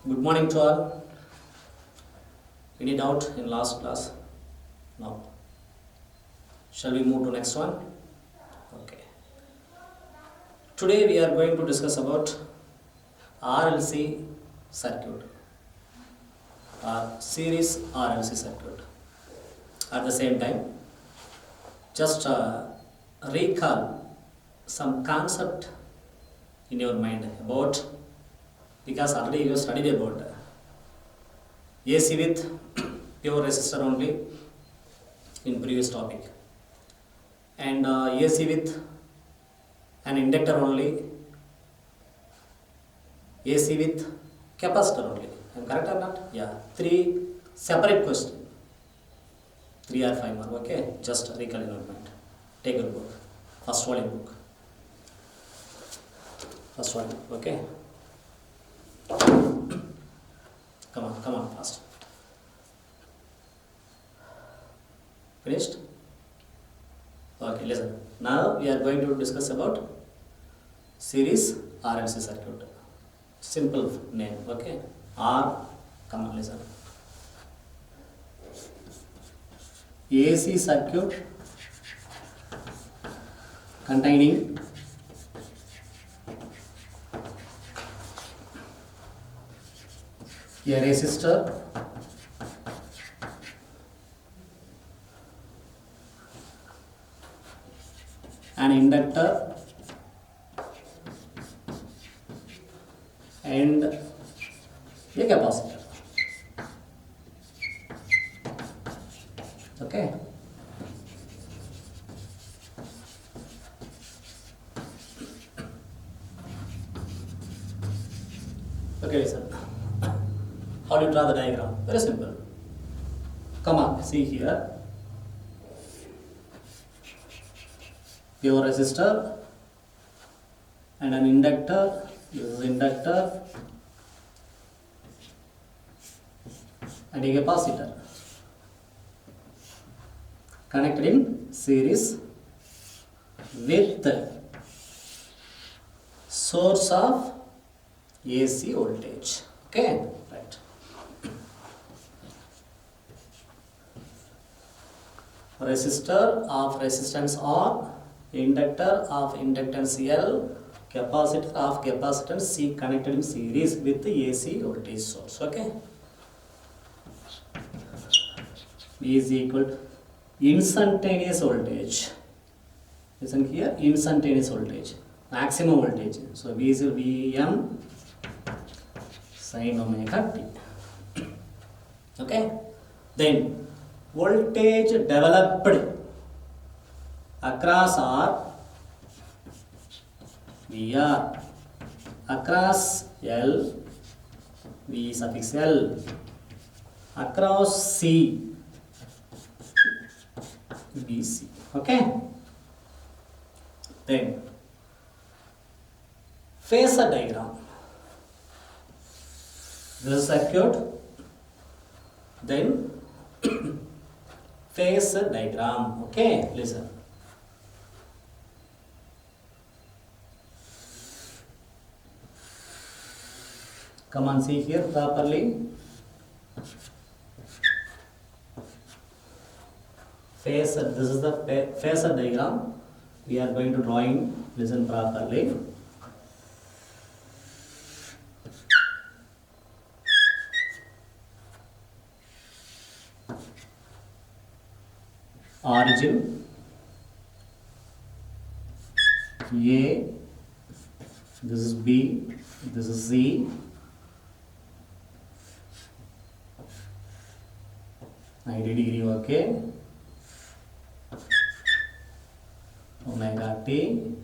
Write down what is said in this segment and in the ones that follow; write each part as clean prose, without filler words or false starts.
Good morning to all. Any doubt in last class? No. Shall we move to next one? Okay. Today we are going to discuss about RLC circuit or series RLC circuit. At the same time, just recall some concept in your mind about, because already you studied about AC with pure resistor only in previous topic, and AC with an inductor only, AC with capacitor only. Am I correct or not? Yeah. Three separate questions. 3 or 5 more. Okay. Just recall in your mind. Take your book. First volume book. First volume. Okay. Come on, fast. Finished? Okay, listen. Now we are going to discuss about series RLC circuit. Simple name, okay? R, come on, listen. AC circuit containing a resistor, an inductor, and a capacitor. Okay. Okay, listen. How do you draw the diagram? Very simple. Come on, see here. Pure resistor and an inductor. This is inductor and a capacitor connected in series with source of AC voltage. Okay, right. Resistor of resistance R, inductor of inductance L, capacitor of capacitance C connected in series with the AC voltage source. Okay. V is equal to instantaneous voltage. Listen here, instantaneous voltage, maximum voltage. So V is Vm sin omega t. Okay. Then voltage developed across R, VR, across L, V suffix L, across C, BC. Okay. Then phasor diagram. This is circuit. Then phasor diagram. Okay, listen. Come on, see here properly. Phasor. This is the phasor diagram. We are going to drawing. Listen properly. Origin A, this is B, this is C, 90 degree, okay, omega t,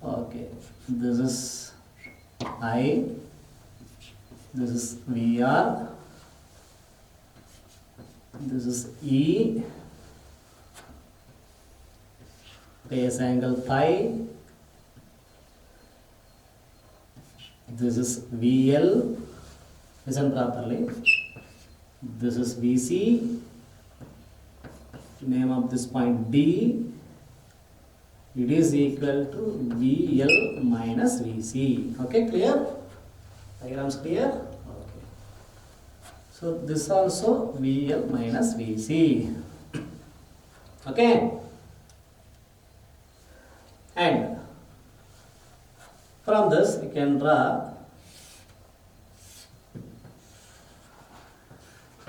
okay, this is I, this is VR, this is E, phase angle phi, this is VL, listen properly, this is VC, name of this point D, it is equal to VL minus VC. Okay, clear? Diagrams clear? Okay. So this also VL minus VC. Okay. And from this you can draw,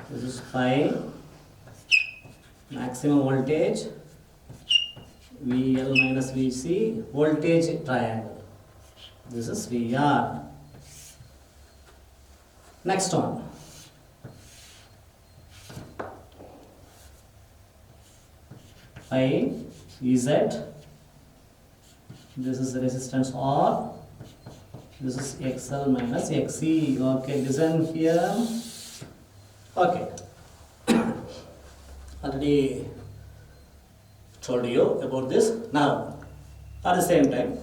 this is phi maximum voltage VL minus VC, voltage triangle. This is VR. Next one. Phi Z. This is the resistance R. This is XL minus XC. Okay, listen here. Okay. Already told you about this. Now, at the same time,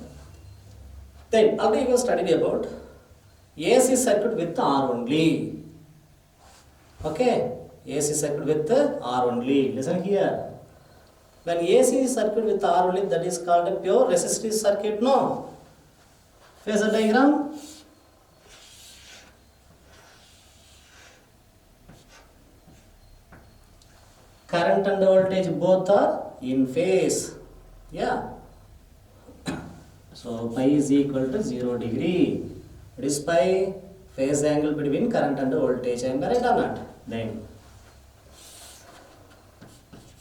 then already you have studied about AC circuit with R only. Okay, AC circuit with R only. Listen here. When AC circuit with R only, that is called a pure resistive circuit. No. Phasor diagram. Current and voltage both are in phase. Yeah. So pi is equal to 0 degree. It is pi phase angle between current and voltage. Am I right or not? Then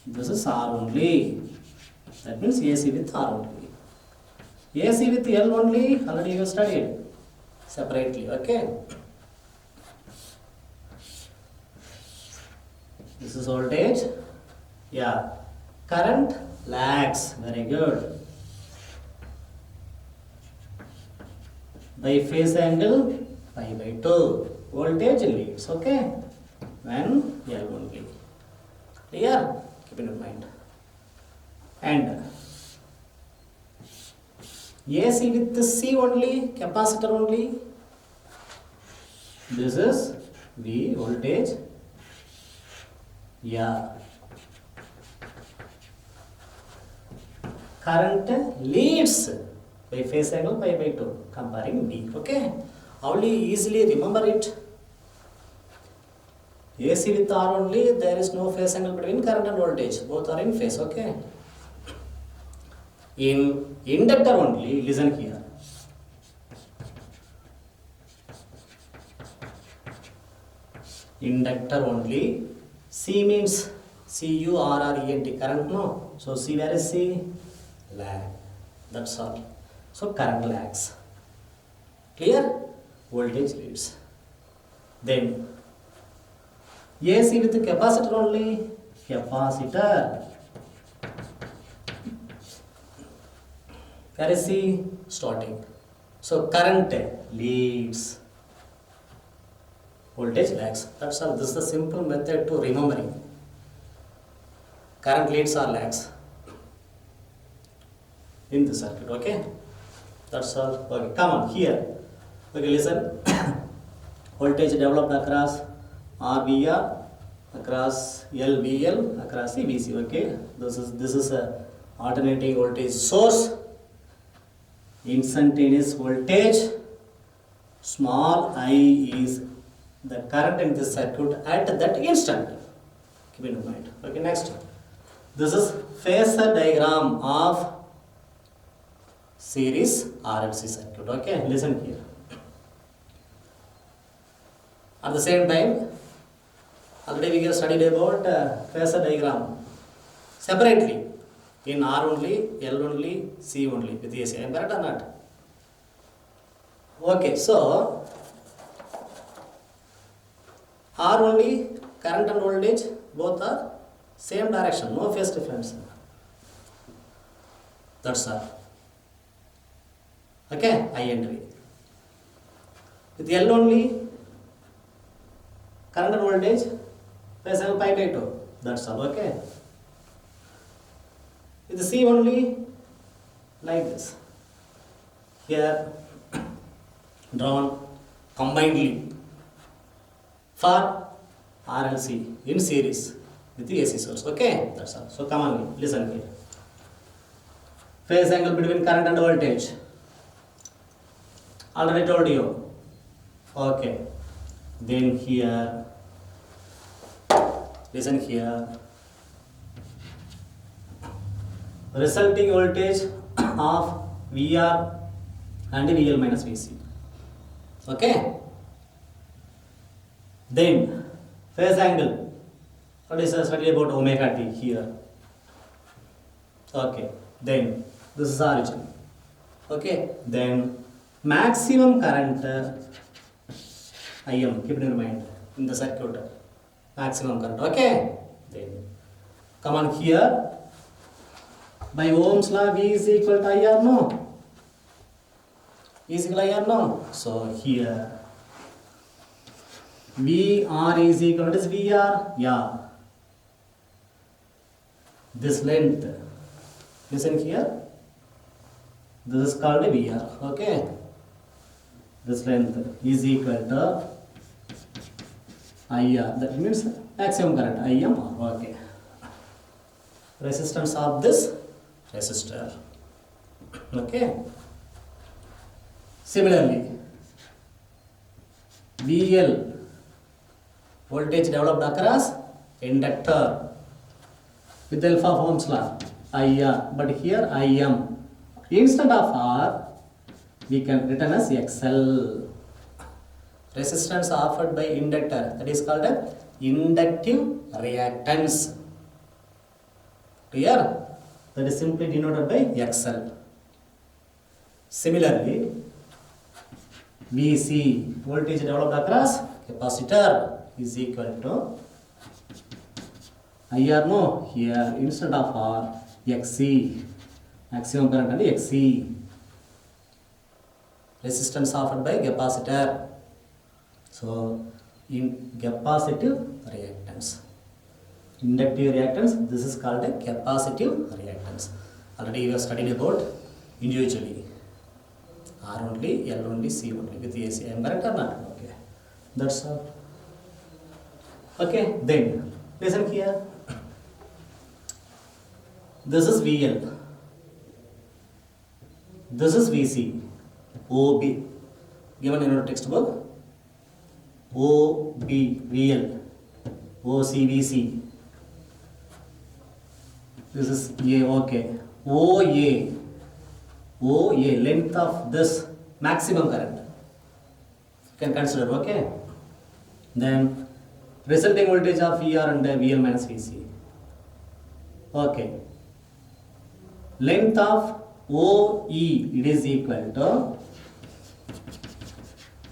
this is R only. That means AC with R only. AC with L only, already you studied separately. Okay. This is voltage. Yeah. Current lags. Very good. By phase angle pi by 2. Voltage leads. Okay. When L only. Clear? Keep in mind. And AC with the C only, capacitor only. This is V voltage. Yeah. Current leads by phase angle pi by 2, comparing B. Okay. How will you easily remember it? AC with R only, there is no phase angle between current and voltage. Both are in phase. Okay. In inductor only, listen here. Inductor only, C means C-U-R-R-E-N-T, current, no? So C, where is C? Lag. That's all. So current lags. Clear? Voltage leads. Then AC with the capacitor only, capacitor. Where is C? Starting. So current leads. Voltage lags. That's all. This is the simple method to remembering. Current leads or lags in the circuit. Okay. That's all. Okay. Come on here. Okay. Listen. Voltage developed across RVR, across LVL, across the VC. Okay. This is a alternating voltage source. Instantaneous voltage. Small I is the current in this circuit at that instant. Keep in mind. Okay, next. This is phasor diagram of series RLC circuit. Okay, listen here. At the same time, already we have studied about phasor diagram separately in R only, L only, C only with AC. Am I correct or not? Okay, so R only, current and voltage both are same direction, no phase difference. That's all. Okay, I and V. With L only, current and voltage, phase angle pi by 2. That's all. Okay. With the C only, like this. Here, drawn combinedly for RLC in series. with the AC source. Okay, that's all. So come on, listen here. Phase angle between current and voltage. Already told you. Okay. Then here, listen here. Resulting voltage of VR and VL minus VC. Okay. Then phase angle. What is study about omega t here? Okay. Then this is origin. Okay. Then maximum current IM. Keep it in mind in the circuit. Maximum current. Okay. Then come on here. By Ohm's law, V is equal to IR. No. V is equal to IR. No. So here. VR is equal to VR. Yeah. This length. Listen here. This is called a VR. Okay. This length is equal to IR. That means maximum current. IM. Okay. Resistance of this resistor. Okay. Similarly, VL, voltage developed across inductor with the help of Ohm's law, IR, but here IM. Instead of R, we can written as XL. Resistance offered by inductor, that is called a inductive reactance. Clear? That is simply denoted by XL. Similarly, VC, voltage developed across capacitor, is equal to IR. No, here instead of R, XC, maximum current and XC. Resistance offered by capacitor. So, in capacitive reactance. Inductive reactance, this is called a capacitive reactance. Already you have studied about individually. R only, L only, C only with the AC. I am correct or not? Okay. That's all. Okay, then listen here. This is VL. This is VC. OB. Given in your textbook. OB, VL. OC, VC. This is A, okay. OA. OA, length of this maximum current. You can consider, okay. Then resulting voltage of VR and VL minus VC. Okay. Length of OE, it is equal to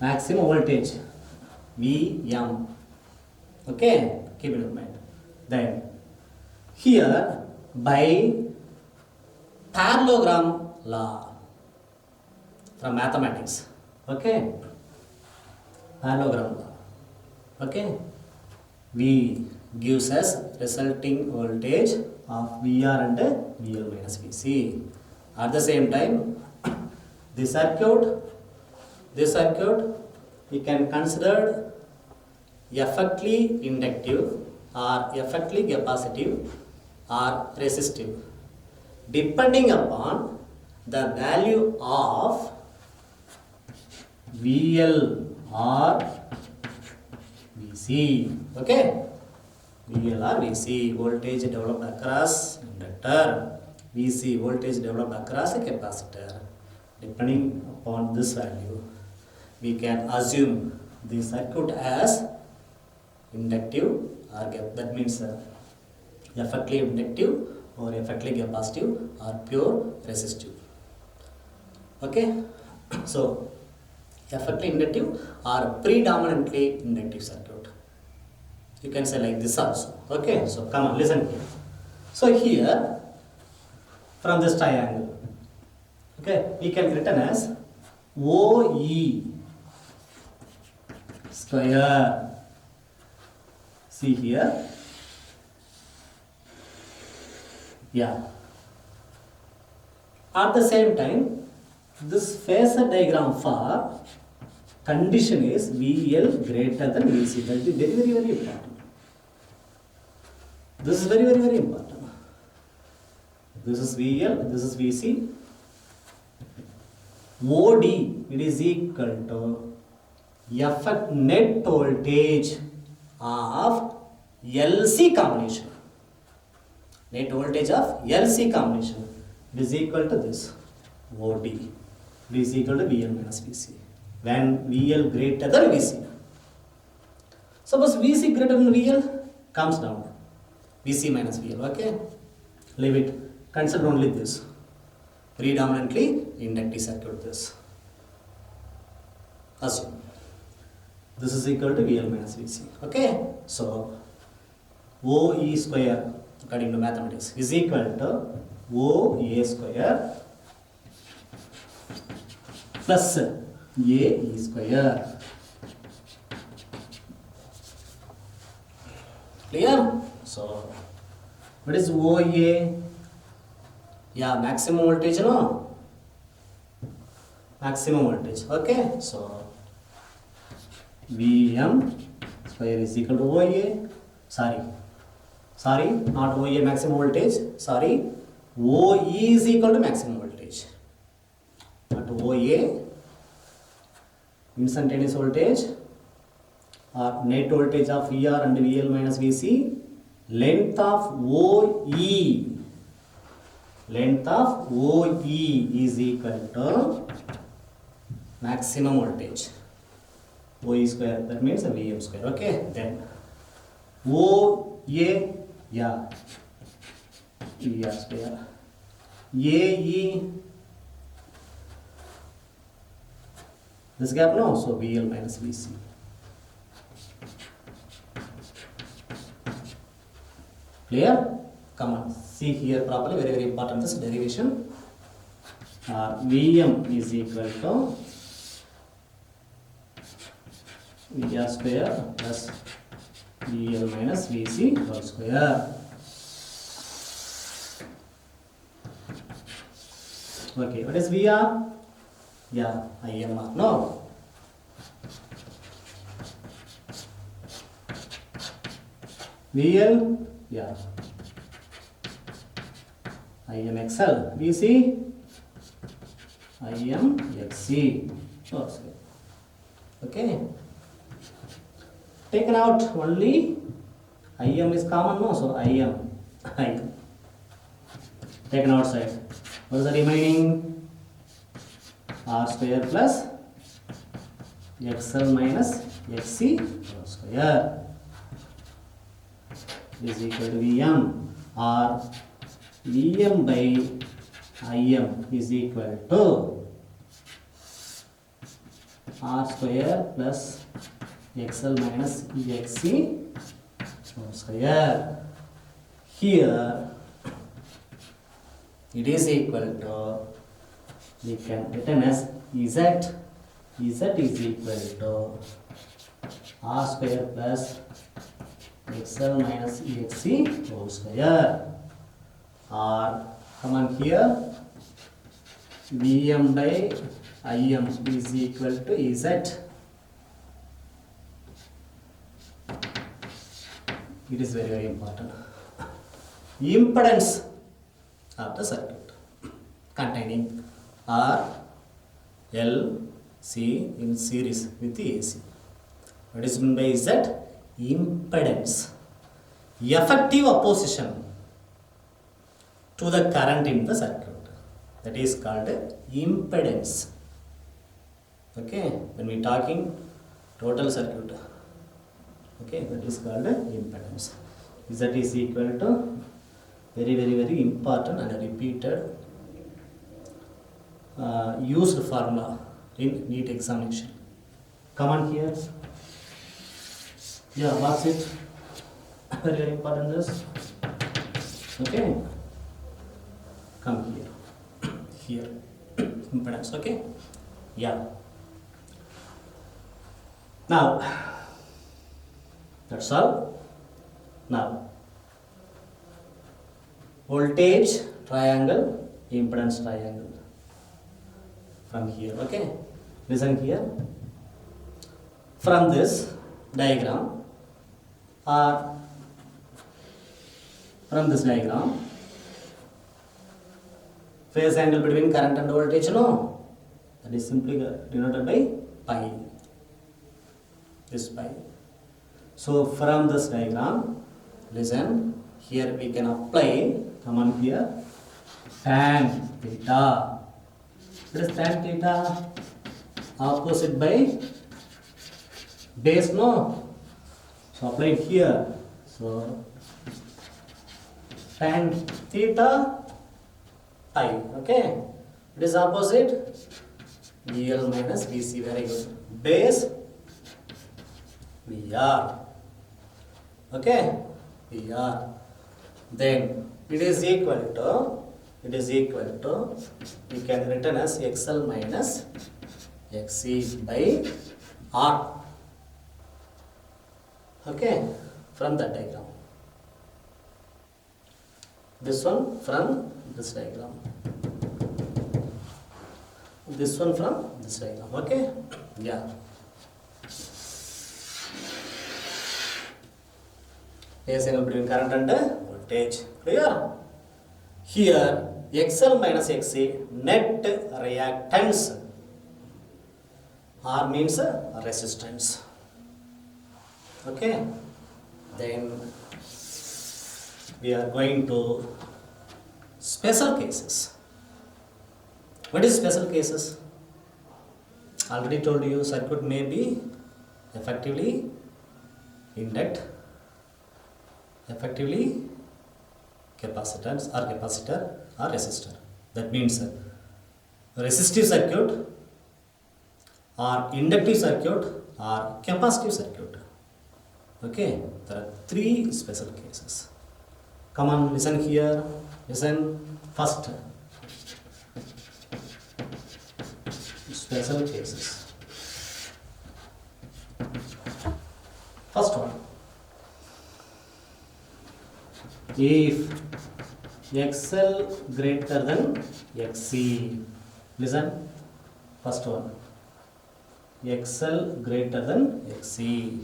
maximum voltage VM. Okay, keep it in mind. Then here by parallelogram law from mathematics. Okay, parallelogram law. Okay, V gives us resulting voltage of VR and VL minus VC. At the same time, this circuit we can consider effectively inductive or effectively capacitive or resistive depending upon the value of VL or VC. Okay, VL or VC, voltage developed across inductor, VC, voltage developed across a capacitor. Depending upon this value, we can assume the circuit as inductive or that means effectively inductive or effectively capacitive or pure resistive. Okay, so effectively inductive or predominantly inductive circuit. You can say like this also. Okay, so come on, listen here. So here, from this triangle, okay, we can written as OE square. See here. Yeah. At the same time, this phasor diagram for condition is VL greater than VC. That is very, very, very important. This is very, very, very important. This is VL, this is VC. OD, it is equal to effect net voltage of LC combination. Net voltage of LC combination. It is equal to this OD. It is equal to VL minus VC. When VL greater than VC. Suppose VC greater than VL, comes down. VC minus VL, okay? Leave it. Consider only this. Predominantly inductive circuit this. Assume. This is equal to VL minus VC, okay? So, OE square, according to mathematics, is equal to OA square plus AE square. Clear? So, what is OA? Yeah, maximum voltage, no? Maximum voltage, okay? So, VM square is equal to OA. Sorry, not OA maximum voltage. Sorry, OE is equal to maximum voltage. Not OA, instantaneous voltage, or net voltage of VR and VL minus VC, length of OE. Length of OE is equal to maximum voltage. OE square, that means a VM square, okay? Then OA, yeah, VR square. AE, this gap, no? So VL minus VC. Clear? Come on, see here properly, very, very important this derivation. VM is equal to VR square plus VL minus VC whole square. Okay, what is VR? Yeah, IMR, no? VL, yeah, IMXL, VC, IMXC. Okay. Taken out only IM is common, no? So IM taken outside. What is the remaining? R square plus XL minus XC whole square is equal to VM, or VM by IM is equal to R square plus XL minus EXC whole square. Here it is equal to, we can written as Z. Z is equal to R square plus XL minus EXC whole square, or come on here, VM by IM is equal to Z. It is very, very important. Impedance of the circuit containing R, L, C in series with the AC. What is meant by Z? Impedance. Effective opposition to the current in the circuit. That is called impedance. Okay, when we talking total circuit. Okay, that is called impedance. Z is equal to very, very, very important and repeated used formula in NEET examination. Come on here. Yeah, what's it? Very, very important this. Okay. Come here. Here. Impedance, okay? Yeah. Now, that's all. Now, voltage triangle, impedance triangle. From here, okay? Listen here. From this diagram, From this diagram, phase angle between current and voltage, no? That is simply denoted by pi. This pi. So from this diagram, listen, here we can apply, come on here, tan theta. What is tan theta? Opposite by base, no? So apply it here. So tan theta pi, okay? It is opposite VL minus VC, very good. Base VR, okay? VR. Then it is equal to, we can written as XL minus XC by R, okay? From that diagram. This one from this diagram. This one from this diagram, okay? Yeah. Phase angle between current and voltage. Clear? Here, XL minus XC, net reactance. R means resistance. Okay? Then we are going to special cases. What is special cases? Already told you, circuit may be effectively induct, effectively capacitance or capacitor or resistor. That means resistive circuit or inductive circuit or capacitive circuit. Okay, there are three special cases. Come on, listen here. Listen first. Special cases. First one. If XL greater than XC. Listen. First one. XL greater than XC.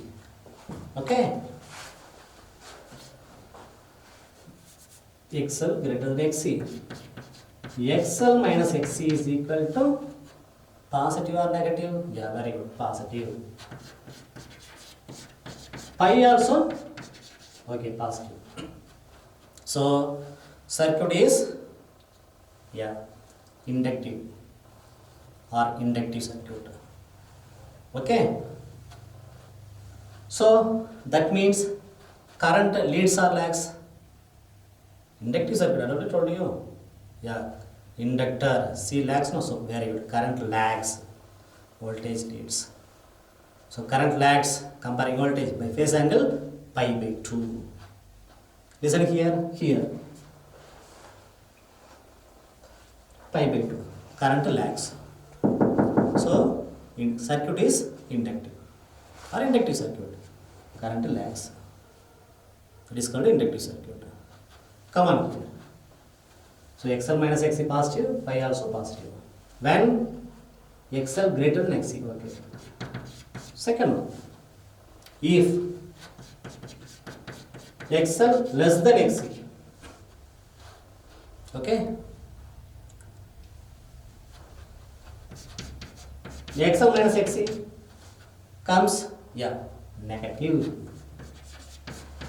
Okay. XL greater than XC. XL minus XC is equal to positive or negative? Yeah, very good. Positive. Pi also? Okay, positive. So, circuit is, yeah, inductive or inductive circuit. Okay. So, that means current leads or lags. Inductive circuit, I already told you. Yeah, inductor, C lags, no, so very good. Current lags, voltage leads. So current lags comparing voltage by phase angle pi by 2. Listen here, pi by 2. Current lags. So circuit is inductive or inductive circuit. Current lags. It is called inductive circuit. Come on here. So XL minus XC positive, pi also positive. When XL greater than XC, okay. Second one, if XL less than XC, okay. XL minus XC comes, yeah, negative.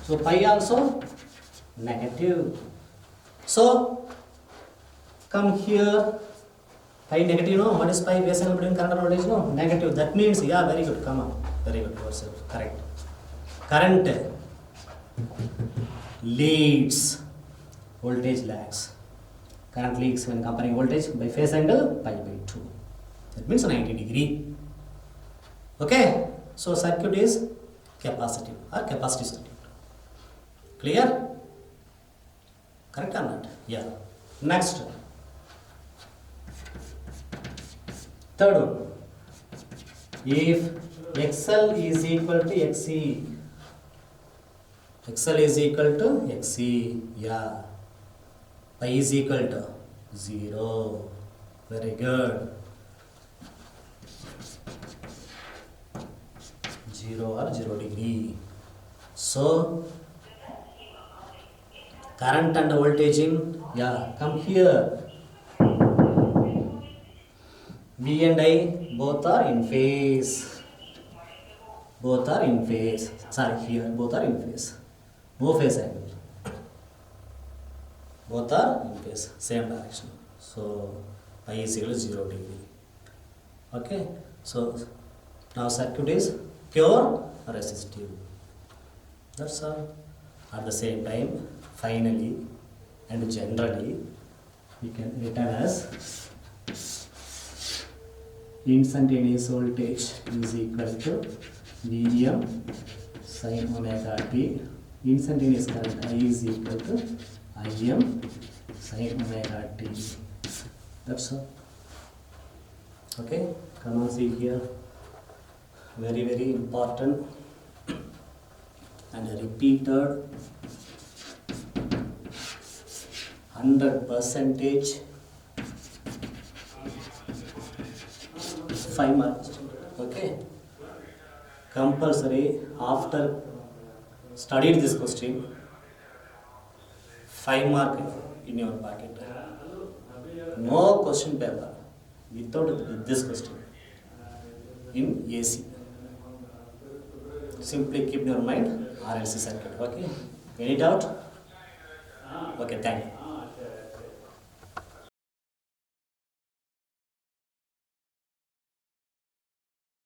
So pi also negative. So come here, pi negative, no? What is pi? Phase angle between current and voltage, no? Negative. That means, yeah, very good. Come on, very good. Yourself, correct. Current leads, voltage lags. Current leads when comparing voltage by phase angle pi by 2. That means 90 degree. Okay. So circuit is capacitive or capacitive circuit. Clear? Correct or not? Yeah. Next. Third one. If XL is equal to XC. XL is equal to XC. Yeah. Pi is equal to 0. Very good. 0 or 0 degree. So current and voltage in, yeah, come here. V and I both are in phase. Both are in phase. Sorry, here both are in phase. No phase angle. Both are in phase, same direction. So I is equal to 0 degree. Okay. So now circuit is pure resistive. That's all. At the same time, finally and generally, we can written as instantaneous voltage is equal to Vm sin omega t. Instantaneous current I is equal to Im sin omega t. That's all. Okay, come on, see here. Very, very important and repeated 100%. 5 marks. Okay, compulsory after studied this question, 5 mark in your pocket. No question paper without this question in AC. Simply keep in your mind RLC circuit. Okay, any doubt? Okay, thank you.